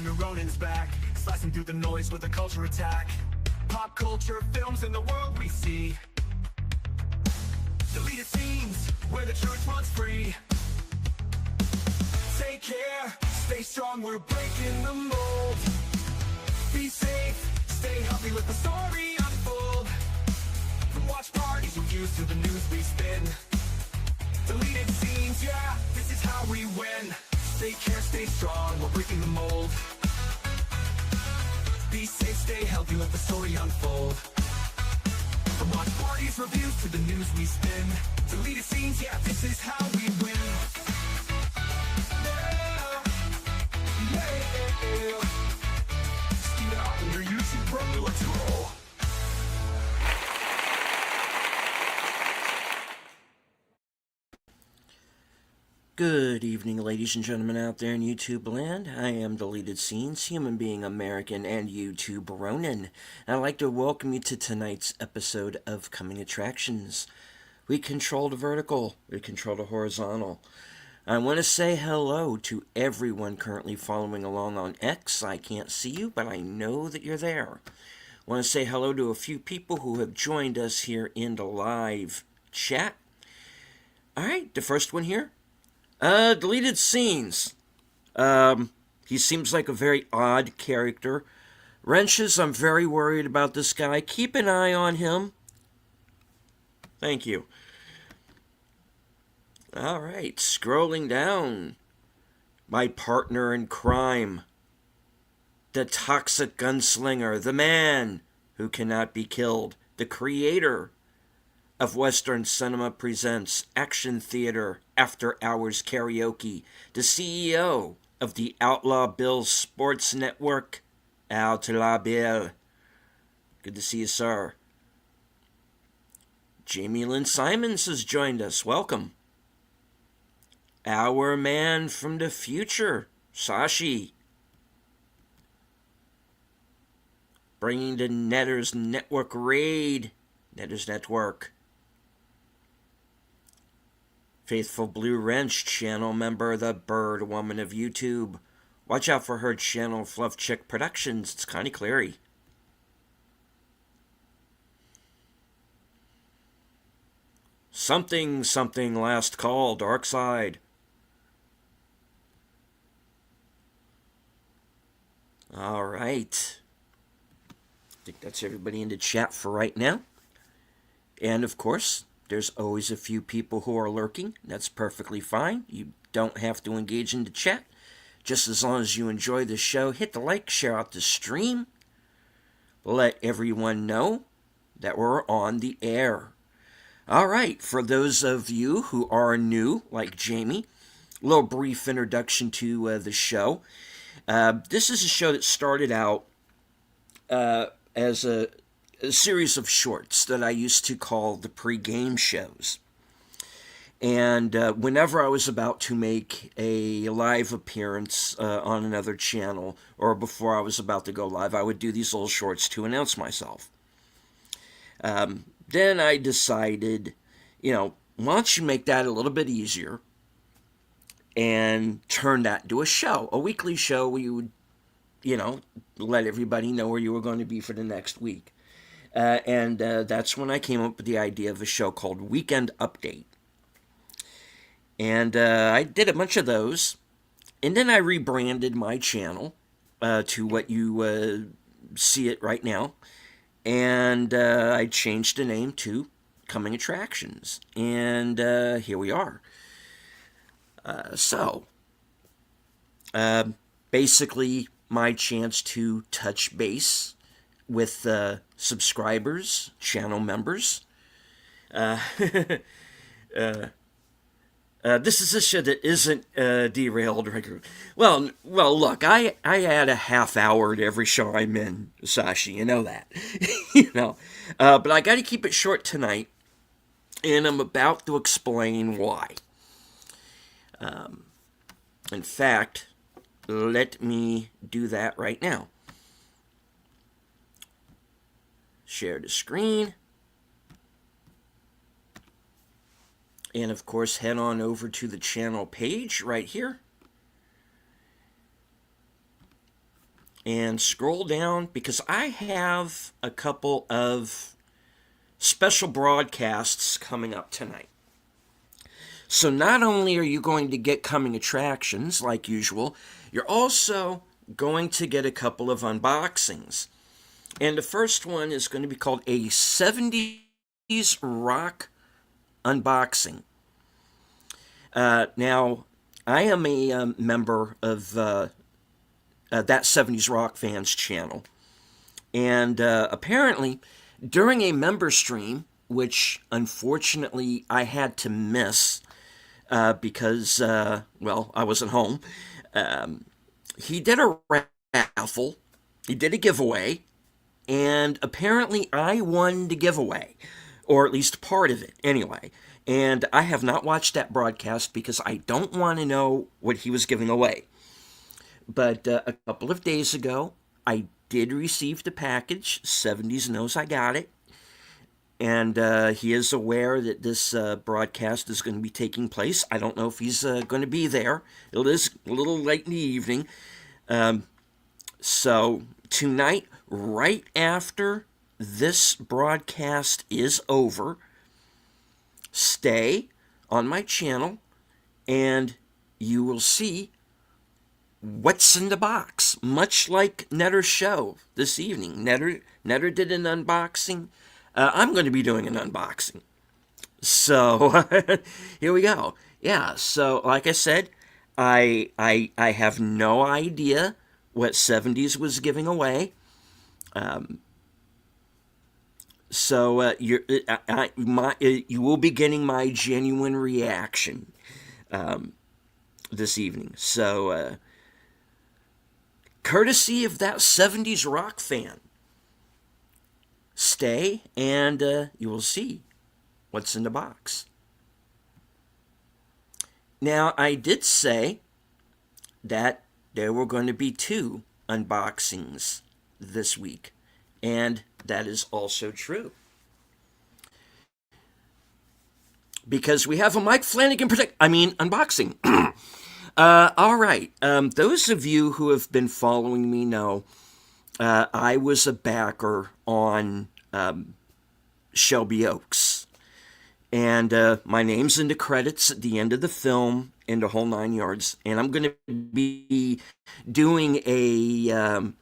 new Ronin's back, slicing through the noise with a culture attack. Pop culture films in the world we see, deleted scenes where the truth runs free. Take care, stay strong, we're breaking the mold. Be safe, stay healthy, let the story unfold. From watch parties we use to the news we spin, deleted scenes, yeah, this is how we win. Take care, stay strong, we're breaking the mold. Be safe, stay healthy, let the story unfold. From watch parties, reviews, to the news we spin, deleted scenes, yeah, this is how we win. Let's go. Good evening, ladies and gentlemen out there in YouTube land. I am Deleted Scenes, human being American and YouTube Ronin. And I'd like to welcome you to tonight's episode of Coming Attractions. We control the vertical, we control the horizontal. I want to say hello to everyone currently following along on X. I can't see you, but I know that you're there. I want to say hello to a few people who have joined us here in the live chat. Alright, the first one here. Deleted Scenes. He seems like a very odd character. Wrenches, I'm very worried about this guy. Keep an eye on him. Thank you. Alright, scrolling down. My partner in crime. The toxic gunslinger. The man who cannot be killed. The creator of Western Cinema Presents Action Theater After Hours Karaoke. The CEO of the Outlaw Bill Sports Network. Outlaw Bill. Good to see you, sir. Jamie Lynn Simons has joined us. Welcome. Our man from the future, Sashi. Bringing the Netters Network raid. Netters Network. Faithful Blue Wrench, channel member, the Bird Woman of YouTube. Watch out for her channel, Fluff Chick Productions. It's Connie Cleary. Something last call, Dark Side. All right. I think that's everybody in the chat for right now. And of course, there's always a few people who are lurking. That's perfectly fine. You don't have to engage in the chat. Just as long as you enjoy the show, hit the like, share out the stream. Let everyone know that we're on the air. All right, for those of you who are new, like Jamie, a little brief introduction to the show. This is a show that started out as a series of shorts that I used to call the pre-game shows. And whenever I was about to make a live appearance on another channel, or before I was about to go live, I would do these little shorts to announce myself. Then I decided, why don't you make that a little bit easier and turn that into a show, a weekly show where you would, let everybody know where you were going to be for the next week. And that's when I came up with the idea of a show called Weekend Update. And I did a bunch of those. And then I rebranded my channel to what you see it right now. And I changed the name to Coming Attractions. And here we are. Basically, my chance to touch base with subscribers, channel members. This is a show that isn't derailed regularly. Well, look, I add a half hour to every show I'm in, Sashi. You know that, But I got to keep it short tonight, and I'm about to explain why. In fact, let me do that right now. Share the screen. And of course, head on over to the channel page right here. and scroll down because I have a couple of special broadcasts coming up tonight. So not only are you going to get coming attractions like usual, you're also going to get a couple of unboxings. And the first one is going to be called a 70s rock unboxing. Now, I am a member of that 70s Rock Fans channel. And apparently, during a member stream, which unfortunately I had to miss because, well, I wasn't home, he did a raffle, he did a giveaway, and apparently I won the giveaway, or at least part of it anyway. And I have not watched that broadcast because I don't want to know what he was giving away. But a couple of days ago, I did receive the package. 70s knows I got it. And he is aware that this broadcast is going to be taking place. I don't know if he's going to be there. It is a little late in the evening. So tonight, right after this broadcast is over, stay on my channel and you will see what's in the box. Much like Netter's show this evening. Netter did an unboxing. I'm going to be doing an unboxing. So here we go. Yeah, so like I said, I have no idea what 70s was giving away. So you will be getting my genuine reaction this evening. So courtesy of that 70s rock fan. Stay and you will see what's in the box. Now, I did say that there were going to be 2 unboxings this week, and that is also true. Because we have a Mike Flanagan unboxing. All right. Those of you who have been following me know I was a backer on Shelby Oaks. And my name's in the credits at the end of the film and the whole 9 yards. And I'm going to be doing a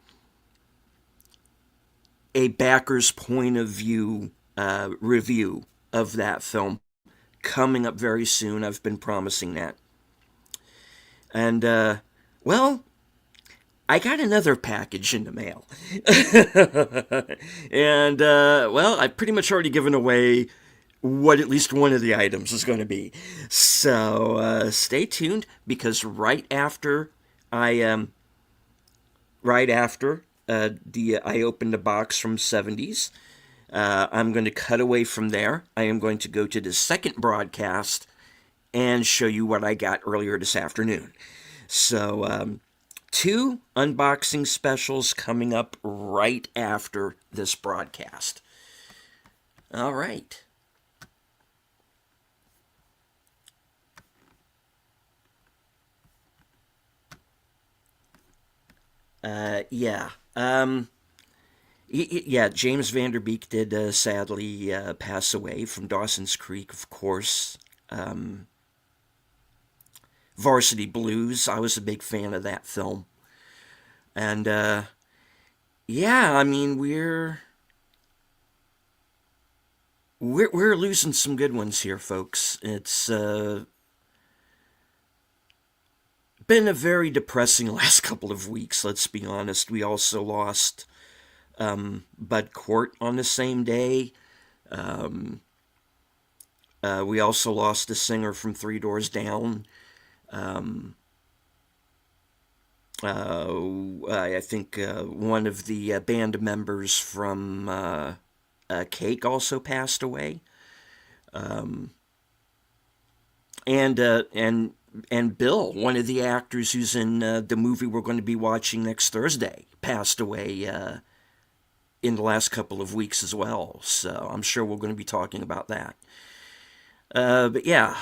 backer's point of view review of that film coming up very soon. I've been promising that. And, well, I got another package in the mail. And, well, I've pretty much already given away what at least one of the items is going to be. So, stay tuned, because right after I opened the box from 70s, I'm going to cut away from there. I am going to go to the second broadcast and show you what I got earlier this afternoon. So, 2 unboxing specials coming up right after this broadcast. All right. Yeah. Yeah, James Van Der Beek did sadly pass away from Dawson's Creek, of course. Varsity Blues, I was a big fan of that film. And, yeah, I mean, we're losing some good ones here, folks. It's been a very depressing last couple of weeks, let's be honest. We also lost Bud Cort on the same day. We also lost a singer from Three Doors Down. I think one of the band members from Cake also passed away. And Bill, one of the actors who's in the movie we're going to be watching next Thursday, passed away in the last couple of weeks as well. So I'm sure we're going to be talking about that. But yeah,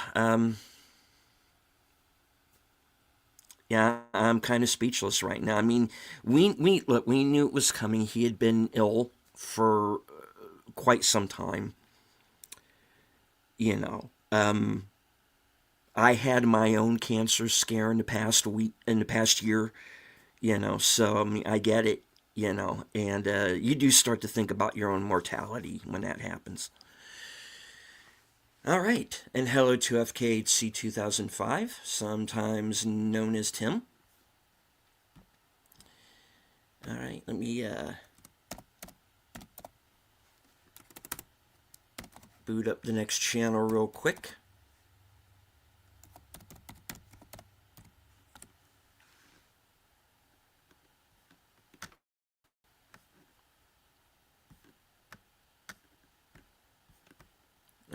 Yeah, I'm kind of speechless right now. I mean, we look, we knew it was coming. He had been ill for quite some time, you know. I had my own cancer scare in the past week, in the past year, so I mean, I get it, and you do start to think about your own mortality when that happens. All right, and hello to FKHC 2005, sometimes known as Tim. All right, let me boot up the next channel real quick.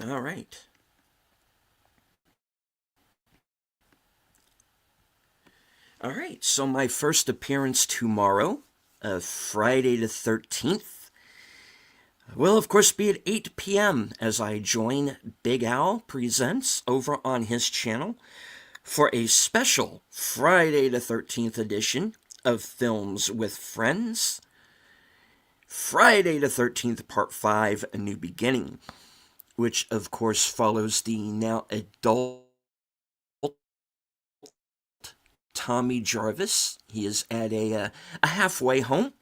All right. All right, so my first appearance tomorrow, Friday the 13th, will of course be at 8 p.m. as I join Big Al Presents over on his channel for a special Friday the 13th edition of Films with Friends. Friday the 13th, Part 5, A New Beginning, which of course follows the now adult Tommy Jarvis. He is at a halfway home,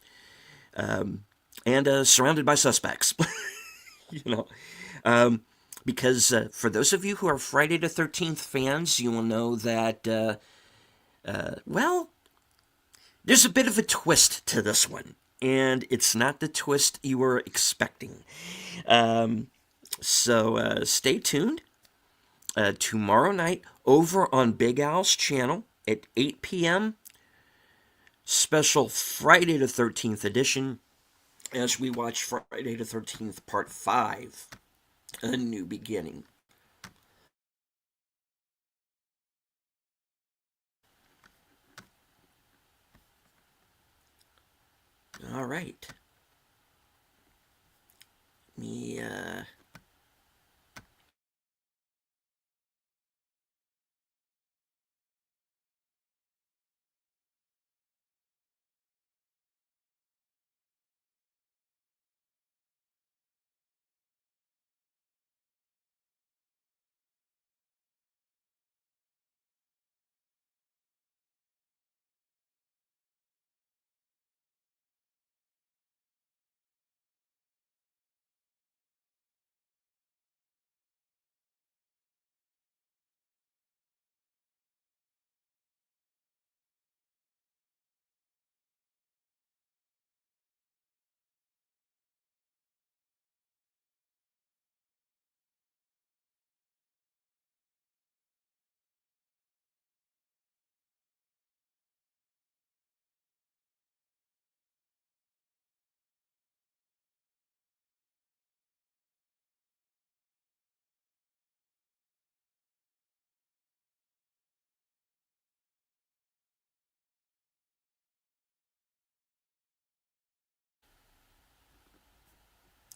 and surrounded by suspects. you know, because for those of you who are Friday the 13th fans, you will know that, well, there's a bit of a twist to this one, and it's not the twist you were expecting. So stay tuned. Tomorrow night over on Big Al's channel at 8 p.m. Special Friday the 13th edition as we watch Friday the 13th Part 5, A New Beginning. All right. Me,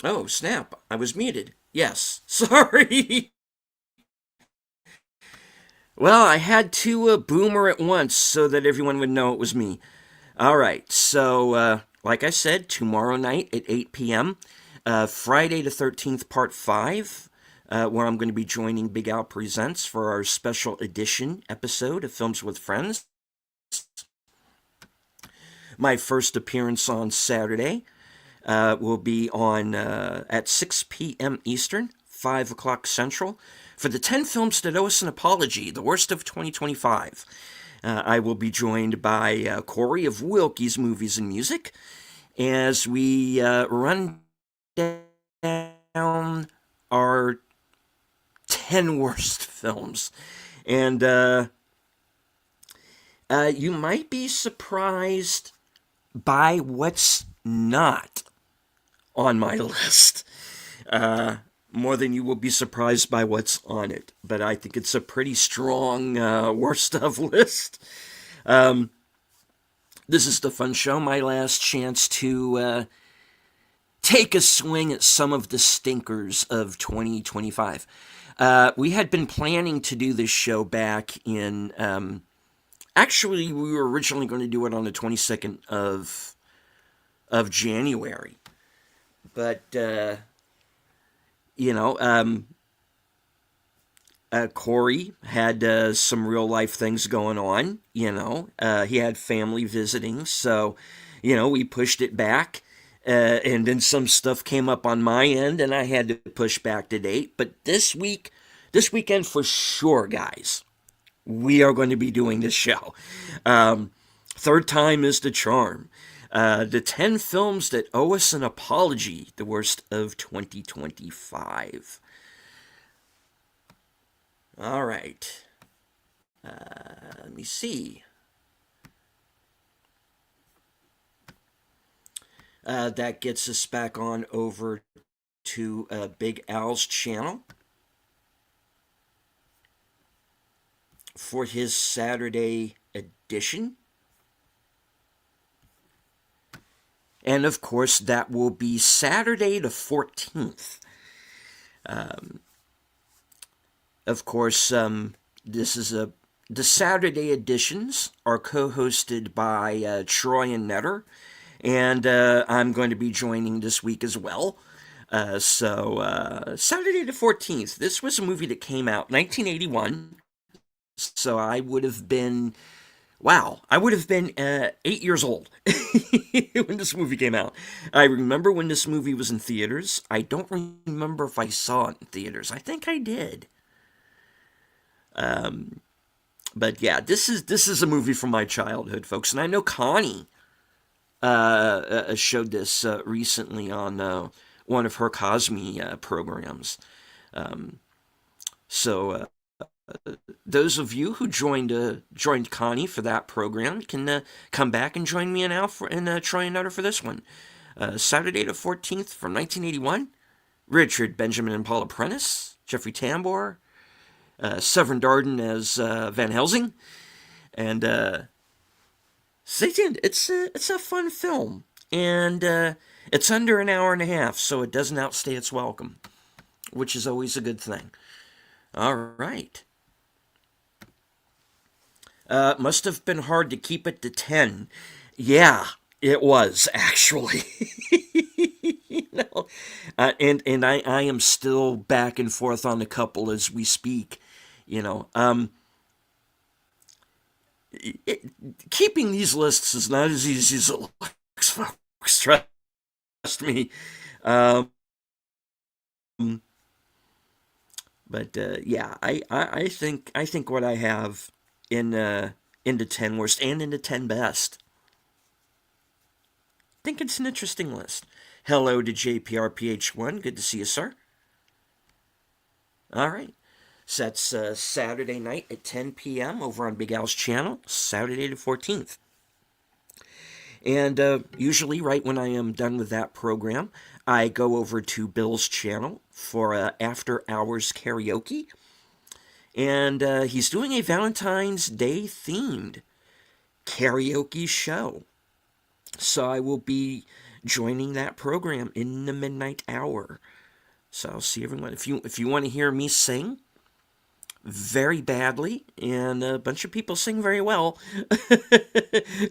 oh, snap. I was muted. Yes. Sorry. Well, I had to boomer at once so that everyone would know it was me. All right. So, like I said, tomorrow night at 8 p.m., Friday the 13th, Part 5, where I'm going to be joining Big Al Presents for our special edition episode of Films with Friends. My first appearance on Saturday will be on at 6 p.m. Eastern, 5 o'clock Central, for the 10 films that owe us an apology, the worst of 2025. I will be joined by Corey of Wilkie's Movies and Music as we run down our 10 worst films. And you might be surprised by what's not on my list. More than you will be surprised by what's on it. But I think it's a pretty strong worst of list. This is the fun show, my last chance to take a swing at some of the stinkers of 2025. We had been planning to do this show back in Actually, we were originally going to do it on the 22nd of January, but you know, Corey had some real life things going on. He had family visiting, so we pushed it back. And then some stuff came up on my end, and I had to push back the date. But this weekend for sure, guys, we are going to be doing this show. Third time is the charm. The 10 films that owe us an apology, the worst of 2025. All right. Let me see. That gets us back on over to Big Al's channel for his Saturday edition. And of course, that will be Saturday the 14th. Of course, this is the Saturday editions are co-hosted by Troy and Netter, and I'm going to be joining this week as well. So Saturday the 14th. This was a movie that came out 1981. So I would have been, wow, I would have been 8 years old when this movie came out. I remember when this movie was in theaters. I don't remember if I saw it in theaters. I think I did. But yeah, this is a movie from my childhood, folks, and I know Connie showed this recently on one of her Cosme programs. So those of you who joined Connie for that program can come back and join me and Al and Troy and Nutter for this one. Saturday the 14th from 1981. Richard Benjamin and Paula Prentice, Jeffrey Tambor, Severin Darden as Van Helsing, and stay tuned. It's a fun film, and it's under an hour and a half, so it doesn't outstay its welcome, which is always a good thing. All right. Must have been hard to keep it to 10. Yeah, it was, actually. And I am still back and forth on a couple as we speak. Keeping these lists is not as easy as it looks, folks. Trust me. But yeah, I think what I have in the 10 worst and in the 10 best. I think it's an interesting list. Hello to JPRPH1. Good to see you, sir. All right. So that's Saturday night at 10 p.m. over on Big Al's channel, Saturday the 14th. And usually, right when I am done with that program, I go over to Bill's channel for After Hours Karaoke. And he's doing a Valentine's Day themed karaoke show. So I will be joining that program in the midnight hour. So I'll see everyone. If you want to hear me sing very badly and a bunch of people sing very well,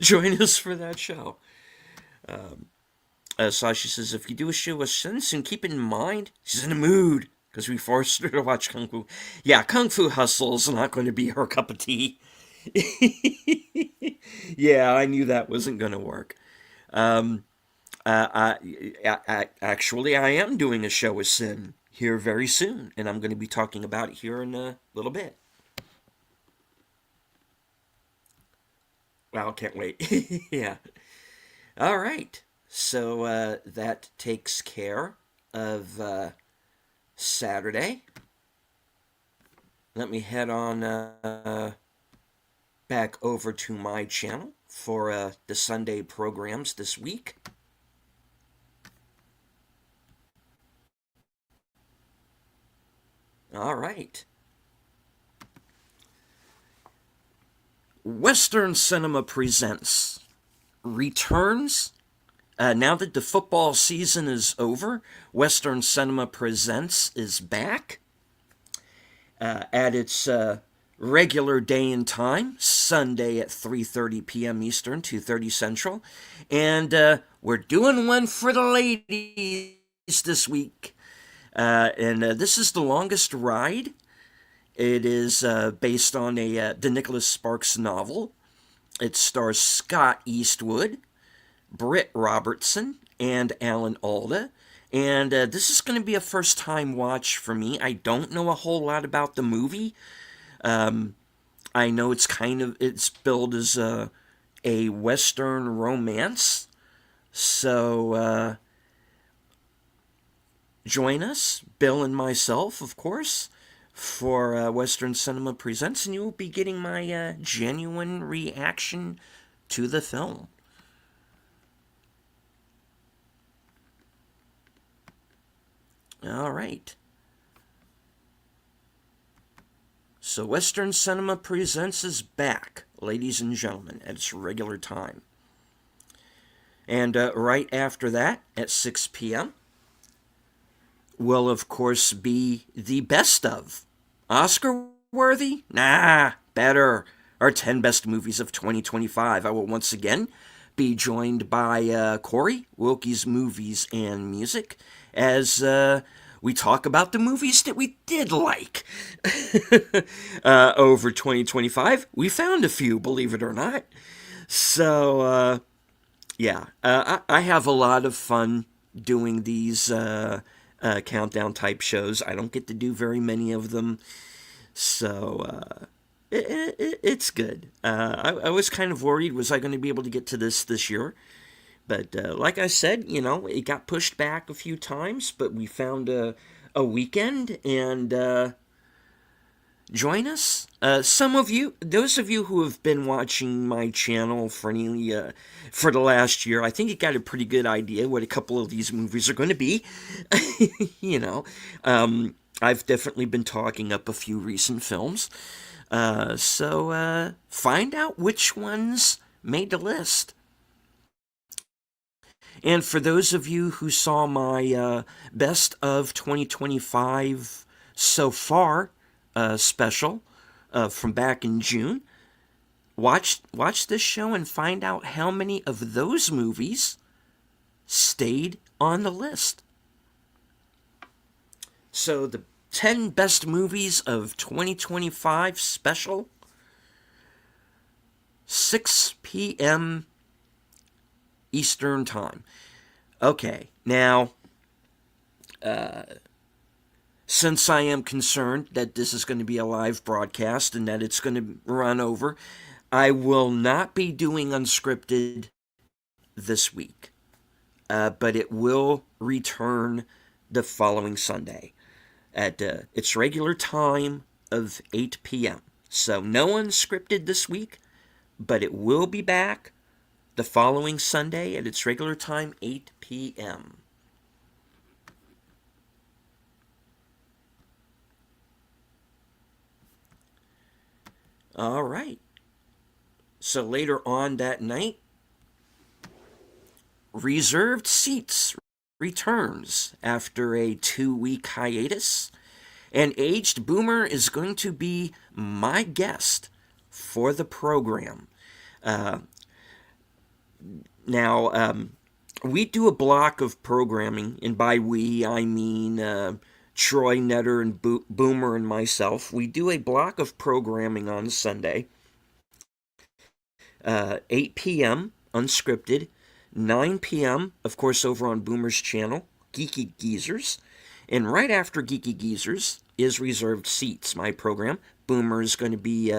join us for that show. Sasha says, if you do a show with Sensen, keep in mind she's in a mood because we forced her to watch Kung Fu. Yeah, Kung Fu Hustle's not going to be her cup of tea. Yeah, I knew that wasn't going to work. Actually, I am doing a show with Sin here very soon, and I'm going to be talking about it here in a little bit. Well, can't wait. Yeah. All right. So that takes care of Saturday. Let me head on back over to my channel for the Sunday programs this week. All right. Western Cinema Presents returns. Now that the football season is over, Western Cinema Presents is back at its regular day and time, Sunday at 3:30 p.m. Eastern, 2:30 Central. And we're doing one for the ladies this week. And this is the longest ride. It is based on the Nicholas Sparks novel. It stars Scott Eastwood, Britt Robertson, and Alan Alda. And this is going to be a first-time watch for me. I don't know a whole lot about the movie. I know it's billed as a Western romance. So join us, Bill and myself, of course, for Western Cinema Presents, and you will be getting my genuine reaction to the film. All right. So Western Cinema Presents is back, ladies and gentlemen, at its regular time. And right after that, at 6 p.m., will, of course, be the best of. Oscar-worthy? Nah, better. Our 10 best movies of 2025. I will once again be joined by Corey, Wilkie's Movies and Music, as we talk about the movies that we did like over 2025. We found a few, believe it or not. So, yeah, I have a lot of fun doing these countdown type shows. I don't get to do very many of them, so it's good. I was kind of worried, was I going to be able to get to this year? But like I said, it got pushed back a few times, but we found a weekend, and join us. Some of you, those of you who have been watching my channel for the last year, I think you got a pretty good idea what a couple of these movies are going to be. I've definitely been talking up a few recent films. So find out which ones made the list. And for those of you who saw my Best of 2025 so far special from back in June, watch this show and find out how many of those movies stayed on the list. So the 10 best movies of 2025 special, 6 p.m. Eastern Time. Okay, now, since I am concerned that this is going to be a live broadcast and that it's going to run over, I will not be doing unscripted this week. But it will return the following Sunday at its regular time of 8 p.m. So no unscripted this week, but it will be back the following Sunday at its regular time, 8 p.m. All right. So later on that night, Reserved Seats returns after a 2-week hiatus, and Aged Boomer is going to be my guest for the program. Now, we do a block of programming, and by we, I mean Troy Netter and Boomer and myself. We do a block of programming on Sunday, 8 p.m., unscripted, 9 p.m., of course, over on Boomer's channel, Geeky Geezers, and right after Geeky Geezers is Reserved Seats, my program. Boomer is going to be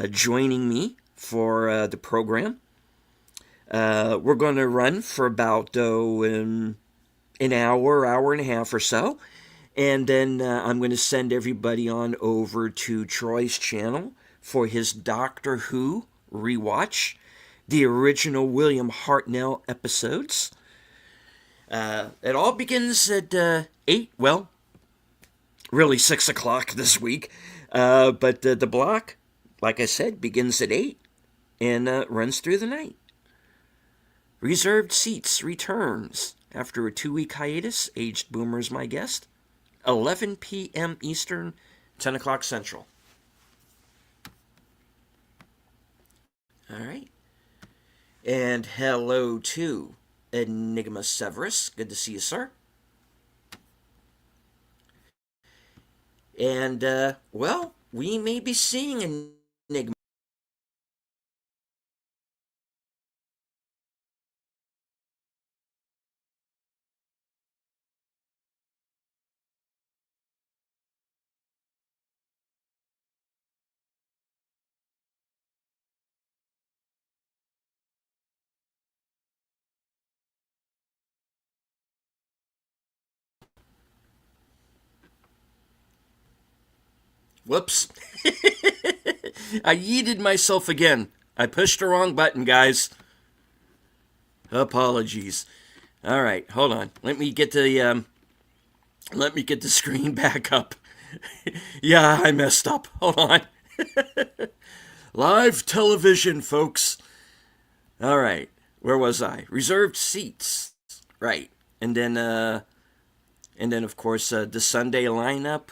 joining me for the program. We're going to run for about an hour and a half or so. And then I'm going to send everybody on over to Troy's channel for his Doctor Who rewatch, the original William Hartnell episodes. It all begins at 8, well, really 6 o'clock this week. But the block, like I said, begins at 8 and runs through the night. Reserved Seats returns after a 2-week hiatus. Aged Boomer is my guest. 11 p.m. Eastern, 10 o'clock Central. All right. And hello to Enigma Severus. Good to see you, sir. And, well, we may be seeing Enigma. Whoops. I yeeted myself again. I pushed the wrong button, guys. Apologies. All right, hold on. Let me get the screen back up. Yeah, I messed up. Hold on. Live television, folks. All right. Where was I? Reserved seats. Right. And then of course the Sunday lineup.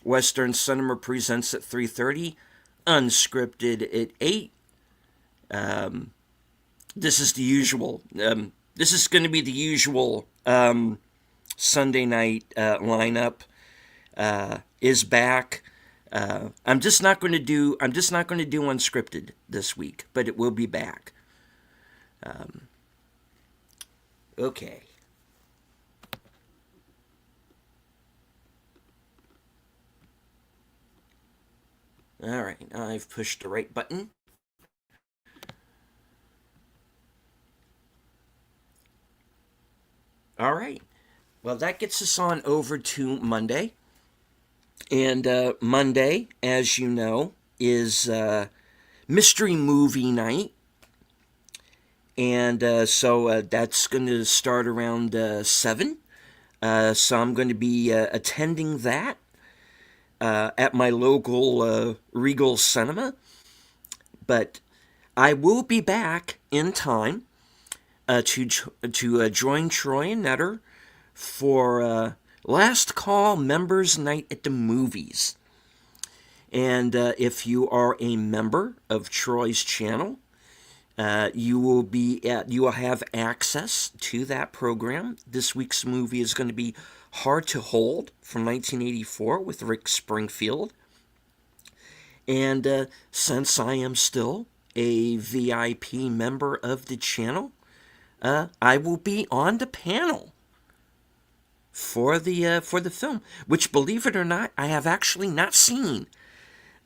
Western Cinema presents at 3:30. Unscripted at 8. This is the usual. This is going to be the usual Sunday night lineup. Is back. I'm just not going to do unscripted this week, but it will be back. Okay. All right, I've pushed the right button. All right. Well, that gets us on over to Monday. And Monday, as you know, is mystery movie night. And so that's going to start around 7. So I'm going to be attending that at my local Regal Cinema. But I will be back in time to join Troy and Netter for Last Call Members Night at the Movies. And if you are a member of Troy's channel, you will have access to that program. This week's movie is going to be Hard to Hold from 1984 with Rick Springfield. And since I am still a VIP member of the channel, I will be on the panel for the film, which, believe it or not, I have actually not seen.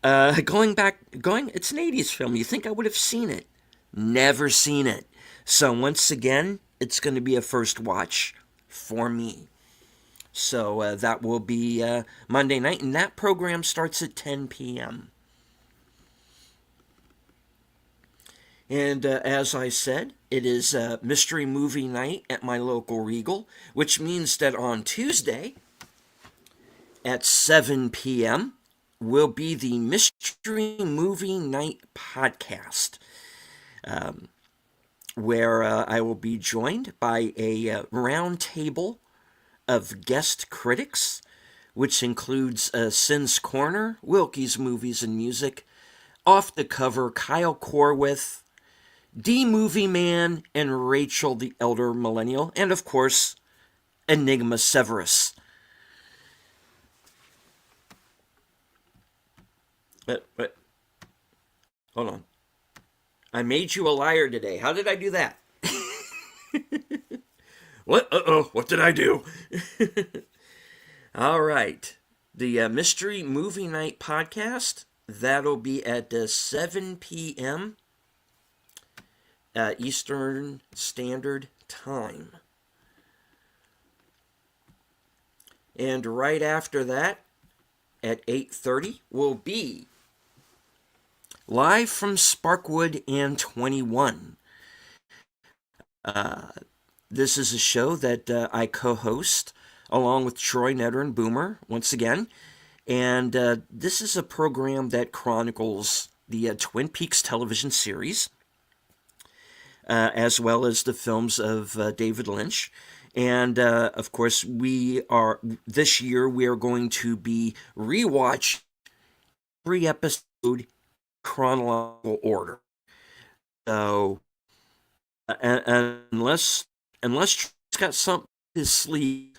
It's an 80s film. You think I would have seen it? Never seen it. So once again, it's going to be a first watch for me. So that will be Monday night, and that program starts at 10 p.m. And as I said, it is mystery movie night at my local Regal, which means that on Tuesday at 7 p.m. will be the Mystery Movie Night podcast, where I will be joined by a round table of guest critics, which includes Sin's Corner, Wilkie's Movies and Music, Off the Cover, Kyle Corwith, D Movie Man, and Rachel the Elder Millennial, and of course, Enigma Severus. But hold on. I made you a liar today. How did I do that? What? Uh-oh, what did I do? All right. The Mystery Movie Night podcast, that'll be at 7 p.m. Eastern Standard Time. And right after that, at 8:30, will be live from Sparkwood and 21. This is a show that I co-host along with Troy, Netter, and Boomer once again. And this is a program that chronicles the Twin Peaks television series, as well as the films of David Lynch. And of course, this year we are going to be rewatch every episode chronological order. So, unless Trey's got something to sleep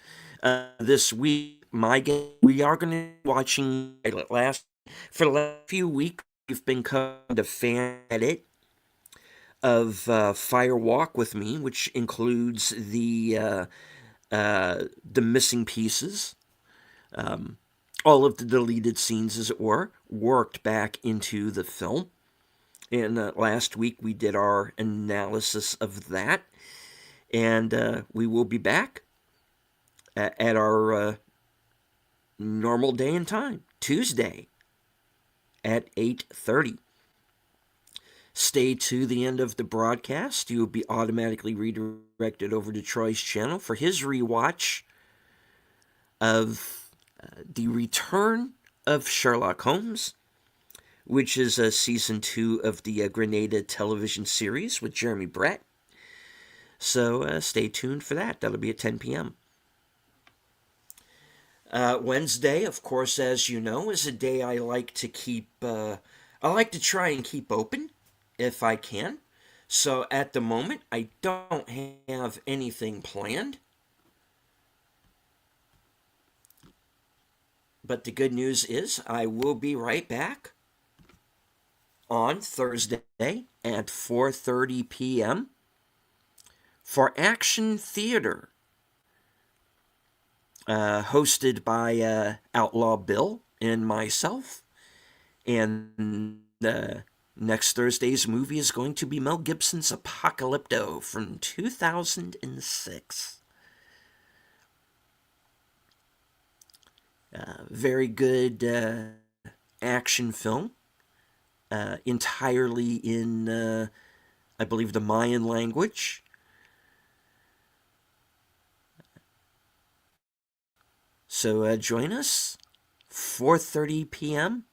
this week, my game, we are going to be watching for the last few weeks. We've been kind of fan edit of Fire Walk with Me, which includes the missing pieces, all of the deleted scenes, as it were, worked back into the film. And last week we did our analysis of that, and we will be back at our normal day and time, Tuesday at 8:30. Stay to the end of the broadcast. You will be automatically redirected over to Troy's channel for his rewatch of The Return of Sherlock Holmes, which is season 2 of the Grenada television series with Jeremy Brett. So stay tuned for that. That'll be at 10 p.m. Wednesday, of course, as you know, is a day I like to keep. I like to try and keep open if I can. So at the moment, I don't have anything planned. But the good news is I will be right back on Thursday at 4:30 p.m. for Action Theater, hosted by Outlaw Bill and myself. And next Thursday's movie is going to be Mel Gibson's Apocalypto from 2006. Very good action film, entirely in, I believe, the Mayan language. So join us, 4:30 p.m.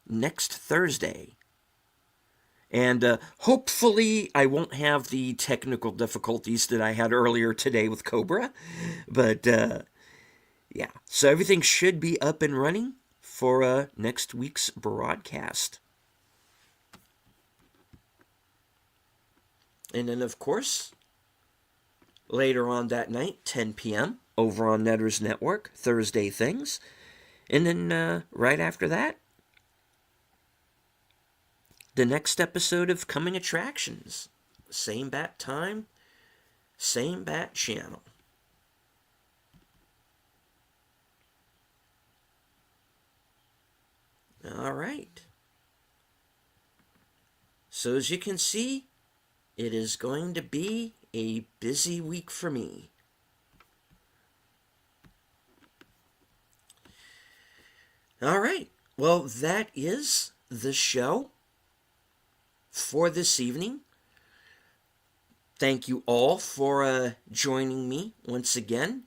next Thursday. And hopefully I won't have the technical difficulties that I had earlier today with Cobra. But yeah, so everything should be up and running for next week's broadcast. And then, of course, later on that night, 10 p.m., over on Netters Network, Thursday Things. And then right after that, the next episode of Coming Attractions. Same bat time, same bat channel. All right. So as you can see, it is going to be a busy week for me. All right. Well, that is the show for this evening. Thank you all for joining me once again.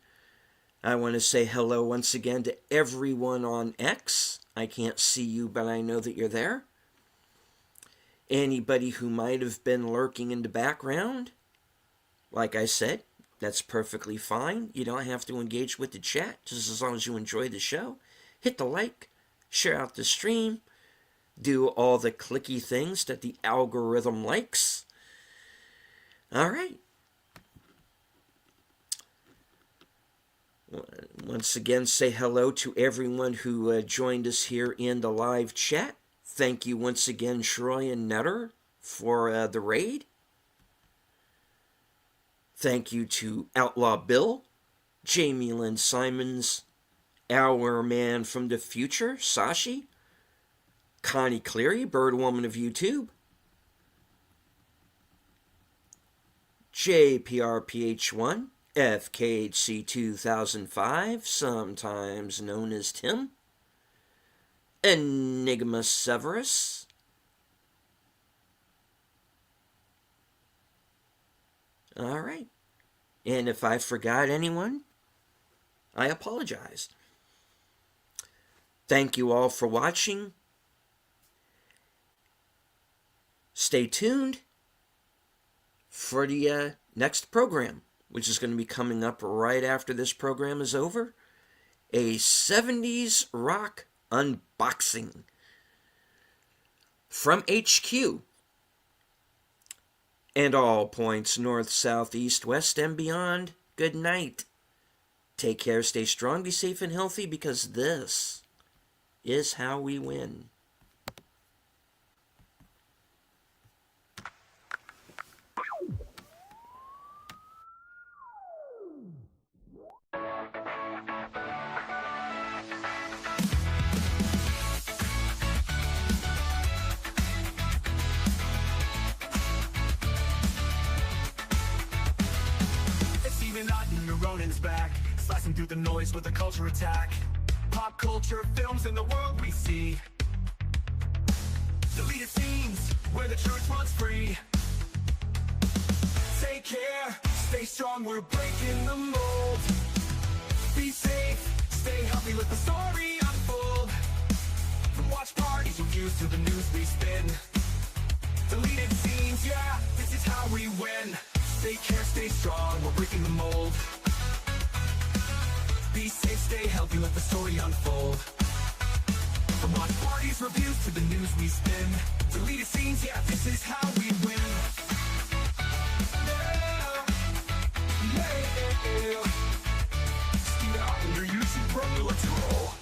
I want to say hello once again to everyone on X. I can't see you, but I know that you're there. Anybody who might have been lurking in the background, like I said, that's perfectly fine. You don't have to engage with the chat, just as long as you enjoy the show. Hit the like, share out the stream, do all the clicky things that the algorithm likes. All right. Once again, say hello to everyone who joined us here in the live chat. Thank you once again, Troy and Netter, for the raid. Thank you to Outlaw Bill, Jamie Lynn Simons, our man from the future, Sashi, Connie Cleary, Birdwoman of YouTube, JPRPH1, FKHC 2005, sometimes known as Tim, Enigma Severus, all right. And if I forgot anyone, I apologize. Thank you all for watching. Stay tuned for the next program, which is going to be coming up right after this program is over. A 70s rock unboxing from HQ. And all points north, south, east, west, and beyond, good night. Take care, stay strong, be safe and healthy, because this is how we win. Steven Ronin's back, slicing through the noise with a culture attack. Pop culture films in the world we see. Deleted scenes where the truth runs free. Take care, stay strong, we're breaking the mold. Be safe, stay healthy, let the story unfold. From watch parties, reviews to the news we spin. Deleted scenes, yeah, this is how we win. Take care, stay strong, we're breaking the mold. Be safe, stay healthy, let the story unfold. From watch parties, reviews to the news we spin. Deleted scenes, yeah, this is how we win. Yeah, yeah. Steve out on your YouTube, bro, let's roll.